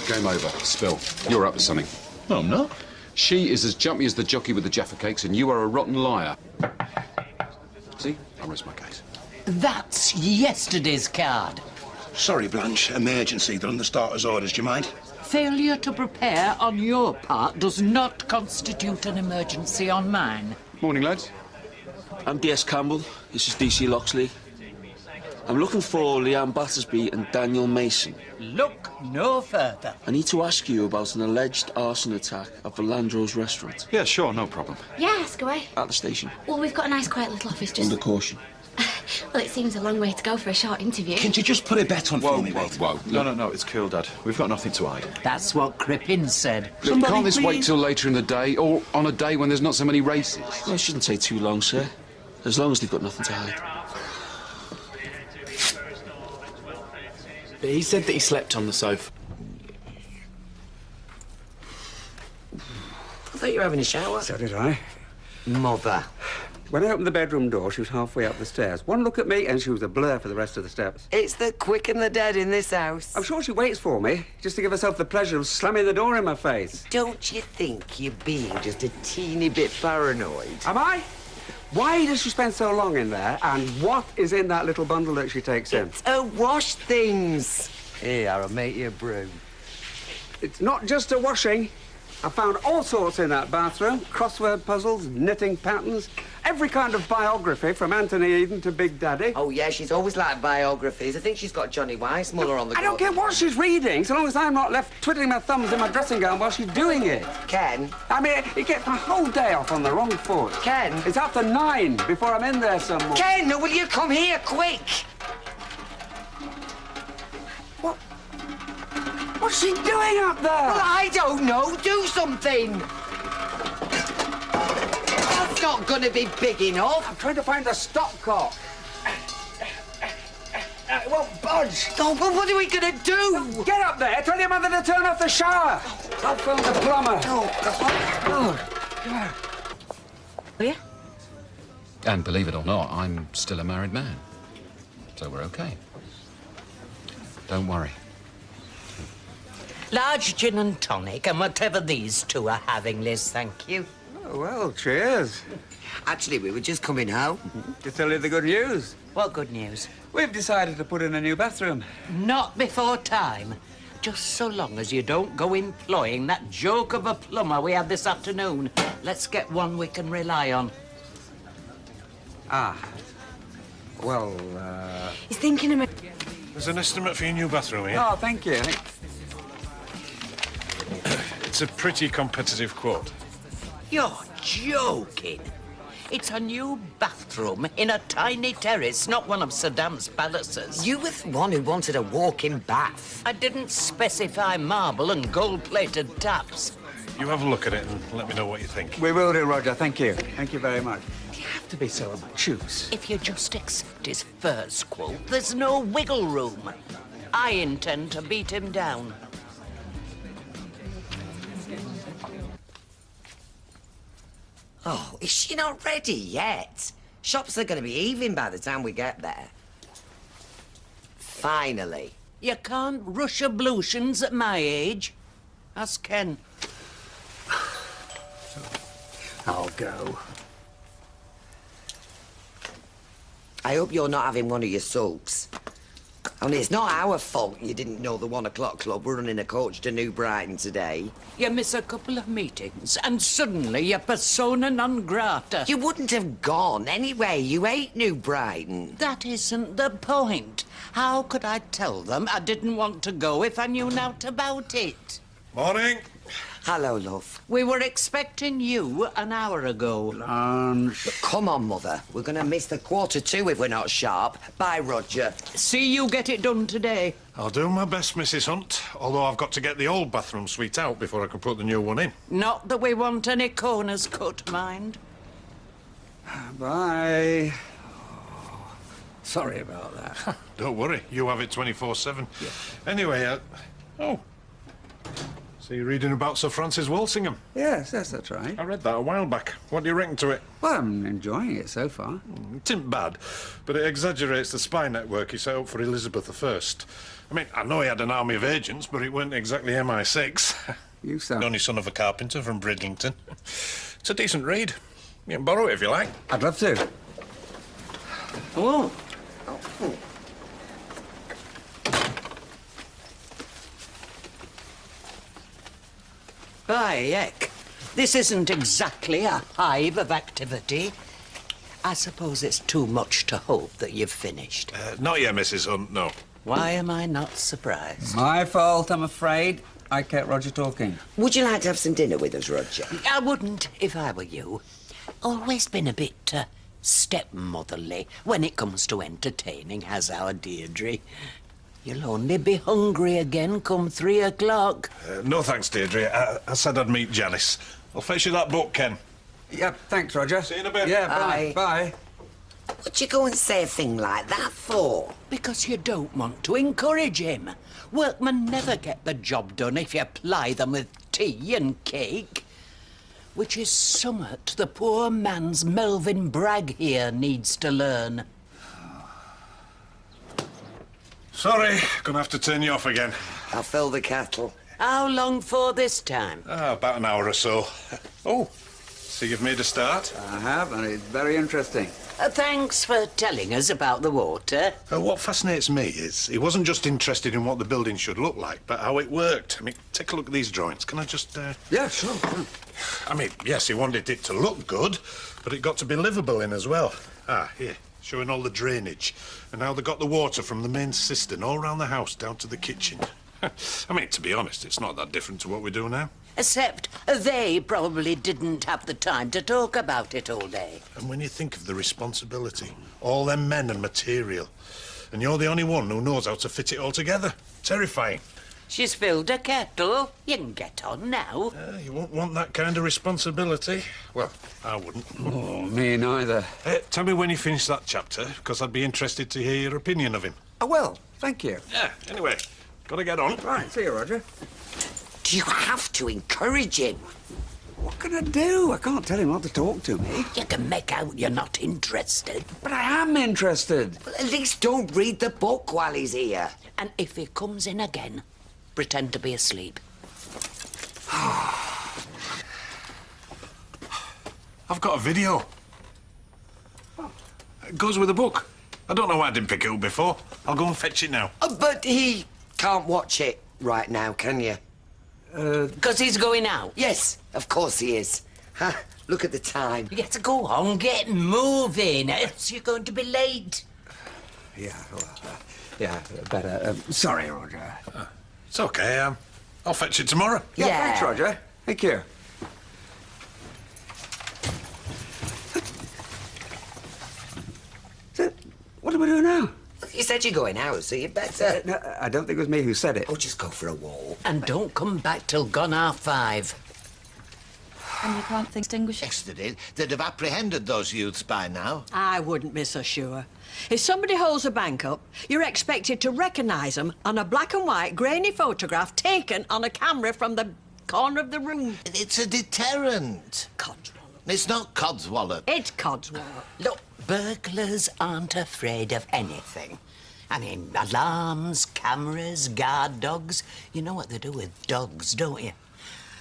game over. Spill. You're up to something. No, I'm not. She is as jumpy as the jockey with the Jaffa cakes, and you are a rotten liar. See? I rest my case. That's yesterday's card. Sorry, Blanche. Emergency. They're on the starter's orders. Do you mind? Failure to prepare on your part does not constitute an emergency on mine. Morning, lads. I'm D.S. Campbell. This is D.C. Loxley. I'm looking for Leanne Battersby and Daniel Mason. Look no further. I need to ask you about an alleged arson attack at the Landros restaurant. Yeah, sure, no problem. Yeah, ask away. At the station. Well, we've got a nice quiet little office just... Under caution. Well, it seems a long way to go for a short interview. Can't you just put a bet on for me, mate? Whoa. No, it's cool, Dad. We've got nothing to hide. That's what Crippen said. Look, can't this wait till later in the day, or on a day when there's not so many races? Well, it shouldn't take too long, sir. As long as they've got nothing to hide. He said that he slept on the sofa. I thought you were having a shower. So did I. Mother. When I opened the bedroom door, she was halfway up the stairs. One look at me, and she was a blur for the rest of the steps. It's the quick and the dead in this house. I'm sure she waits for me, just to give herself the pleasure of slamming the door in my face. Don't you think you're being just a teeny bit paranoid? Am I? Why does she spend so long in there, and what is in that little bundle that she takes in? It's her wash things. Here, I'll make you a brew. It's not just a washing. I found all sorts in that bathroom. Crossword puzzles, knitting patterns, every kind of biography from Anthony Eden to Big Daddy. Oh, yeah, she's always liked biographies. I think she's got Johnny Weissmuller on the go. I don't care what she's reading, so long as I'm not left twiddling my thumbs in my dressing gown while she's doing it. Ken? I mean, it gets my whole day off on the wrong foot. Ken? It's after 9 before I'm in there somewhere. Ken, will you come here, quick? What? What's she doing up there? Well, I don't know. Do something. That's not going to be big enough. I'm trying to find the stopcock. It won't budge. Oh, well, what are we going to do? Get up there. Tell your mother to turn off the shower. I'll phone the plumber. Oh, Yeah? And believe it or not, I'm still a married man. So we're okay. Don't worry. Large gin and tonic, and whatever these two are having, Liz, thank you. Oh, well, cheers. Actually, we were just coming home. To tell you the good news. What good news? We've decided to put in a new bathroom. Not before time. Just so long as you don't go employing that joke of a plumber we had this afternoon. Let's get one we can rely on. Ah. Well, He's thinking of... There's an estimate for your new bathroom here. Oh, thank you. It's a pretty competitive quote. You're joking. It's a new bathroom in a tiny terrace, not one of Saddam's palaces. You were the one who wanted a walk-in bath. I didn't specify marble and gold-plated taps. You have a look at it and let me know what you think. We will do, Roger. Thank you. Thank you very much. Do you have to be so obtuse? If you just accept his first quote, there's no wiggle room. I intend to beat him down. Oh, is she not ready yet? Shops are going to be even by the time we get there. Finally. You can't rush ablutions at my age. Ask Ken. I'll go. I hope you're not having one of your sulks. Only it's not our fault you didn't know the 1 o'clock club were running a coach to New Brighton today. You miss a couple of meetings, and suddenly you're persona non grata. You wouldn't have gone anyway. You hate New Brighton. That isn't the point. How could I tell them I didn't want to go if I knew naught about it? Morning. Hello, love. We were expecting you an hour ago. But come on, Mother. We're going to miss the 1:45 if we're not sharp. Bye, Roger. See you get it done today. I'll do my best, Mrs. Hunt, although I've got to get the old bathroom suite out before I can put the new one in. Not that we want any corners cut, mind. Bye. Oh, sorry about that. Don't worry, you have it 24/7. Yeah. Anyway, oh, So you're reading about Sir Francis Walsingham? Yes, that's right. I read that a while back. What do you reckon to it? Well, I'm enjoying it so far. It isn't bad, but it exaggerates the spy network he set up for Elizabeth I. I mean, I know he had an army of agents, but it weren't exactly MI6. You sound... Only son of a carpenter from Bridlington. It's a decent read. You can borrow it if you like. I'd love to. Oh. By heck, this isn't exactly a hive of activity. I suppose it's too much to hope that you've finished. Not yet, Mrs. Hunt, no. Why am I not surprised? My fault, I'm afraid. I kept Roger talking. Would you like to have some dinner with us, Roger? I wouldn't if I were you. Always been a bit stepmotherly when it comes to entertaining, has our Deirdre. You'll only be hungry again come 3 o'clock. No thanks, Deirdre. I said I'd meet Janice. I'll fetch you that book, Ken. Yeah, thanks, Roger. See you in a bit. Yeah, Bye. bye. What'd you go and say a thing like that for? Because you don't want to encourage him. Workmen never get the job done if you ply them with tea and cake. Which is summat the poor man's Melvin Bragg here needs to learn. Sorry, gonna have to turn you off again. I'll fill the kettle. How long for this time? About an hour or so. Oh, so you've made a start? I have, and it's very interesting. Thanks for telling us about the water. What fascinates me is he wasn't just interested in what the building should look like, but how it worked. I mean, take a look at these drawings. Can I just... Yeah, sure. I mean, yes, he wanted it to look good, but it got to be livable in as well. Here, showing all the drainage. And how they got the water from the main cistern all round the house down to the kitchen. I mean, to be honest, it's not that different to what we do now. Except they probably didn't have the time to talk about it all day. And when you think of the responsibility, all them men and material, and you're the only one who knows how to fit it all together. Terrifying. She's filled a kettle. You can get on now. You won't want that kind of responsibility. Well, I wouldn't. Oh, me neither. Tell me when you finish that chapter, because I'd be interested to hear your opinion of him. I will, thank you. Yeah, anyway, gotta get on. Right, see you, Roger. Do you have to encourage him? What can I do? I can't tell him not to talk to me. You can make out you're not interested. But I am interested. Well, at least don't read the book while he's here. And if he comes in again, pretend to be asleep. I've got a video. It goes with the book. I don't know why I didn't pick it up before. I'll go and fetch it now. But he can't watch it right now, can you? Because he's going out. Yes, of course he is. Look at the time. You get to go on, get moving, else you're going to be late. Yeah, well, better. Sorry, Roger. It's okay, I'll fetch it tomorrow. Yeah, Yeah. thanks, Roger. Thank you. So, what do we do now? You said you're going out, so you better... No, I don't think it was me who said it. Oh, just go for a walk. And don't come back till gone 5:30. And you can't distinguish it. Yesterday, they'd have apprehended those youths by now. I wouldn't be so sure. If somebody holds a bank up, you're expected to recognise them on a black and white, grainy photograph taken on a camera from the corner of the room. It's a deterrent. Codswallop. It's not Codswallop. It's Codswallop. Look, burglars aren't afraid of anything. I mean, alarms, cameras, guard dogs. You know what they do with dogs, don't you?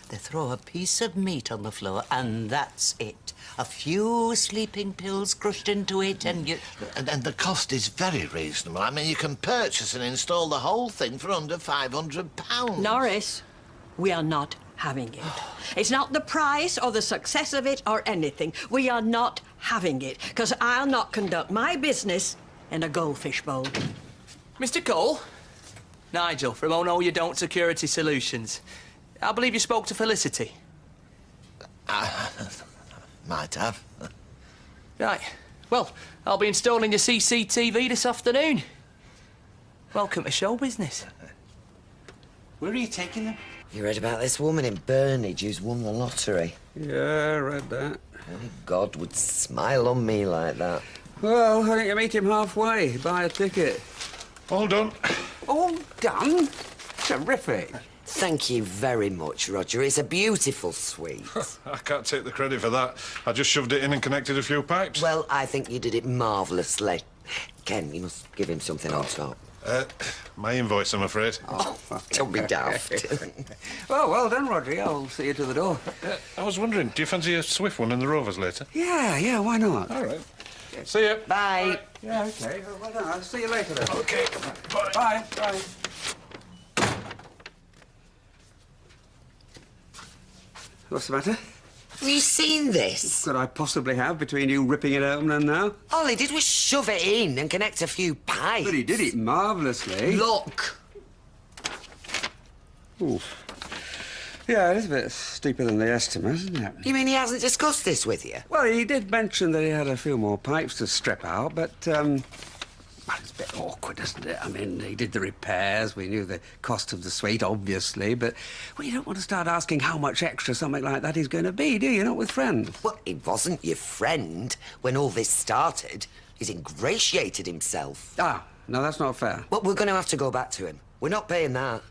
They throw a piece of meat on the floor, and that's it. A few sleeping pills crushed into it, and you... And the cost is very reasonable. I mean, you can purchase and install the whole thing for under £500. Norris, we are not having it. It's not the price or the success of it or anything. We are not having it, because I'll not conduct my business in a goldfish bowl. Mr. Cole? Nigel, from Oh No You Don't Security Solutions. I believe you spoke to Felicity. Might have. Right. Well, I'll be installing your CCTV this afternoon. Welcome to show business. Where are you taking them? You read about this woman in Burnage who's won the lottery? Yeah, I read that. Only God would smile on me like that. Well, why don't you meet him halfway? Buy a ticket. All done. All done? Terrific. Thank you very much, Roger. It's a beautiful suite. I can't take the credit for that. I just shoved it in and connected a few pipes. Well, I think you did it marvellously. Ken, you must give him something on top. My invoice, I'm afraid. Oh, don't be daft. Well done, Roger. I'll see you to the door. I was wondering, do you fancy a swift one in the Rovers later? Yeah, why not? All right. See you. Bye. Yeah, OK. Well done. I'll see you later, then. OK. Bye. Bye. Bye. What's the matter? Have you seen this? Could I possibly have between you ripping it open and now? All he did was shove it in and connect a few pipes. But he did it marvellously. Look. Oof. Yeah, it is a bit steeper than the estimate, isn't it? You mean he hasn't discussed this with you? Well, he did mention that he had a few more pipes to strip out, but, well, it's a bit awkward, isn't it? I mean, he did the repairs. We knew the cost of the suite, obviously, but, well, you don't want to start asking how much extra something like that is going to be, do you? Not with friends. Well, he wasn't your friend when all this started. He's ingratiated himself. Ah, no, that's not fair. Well, we're going to have to go back to him. We're not paying that.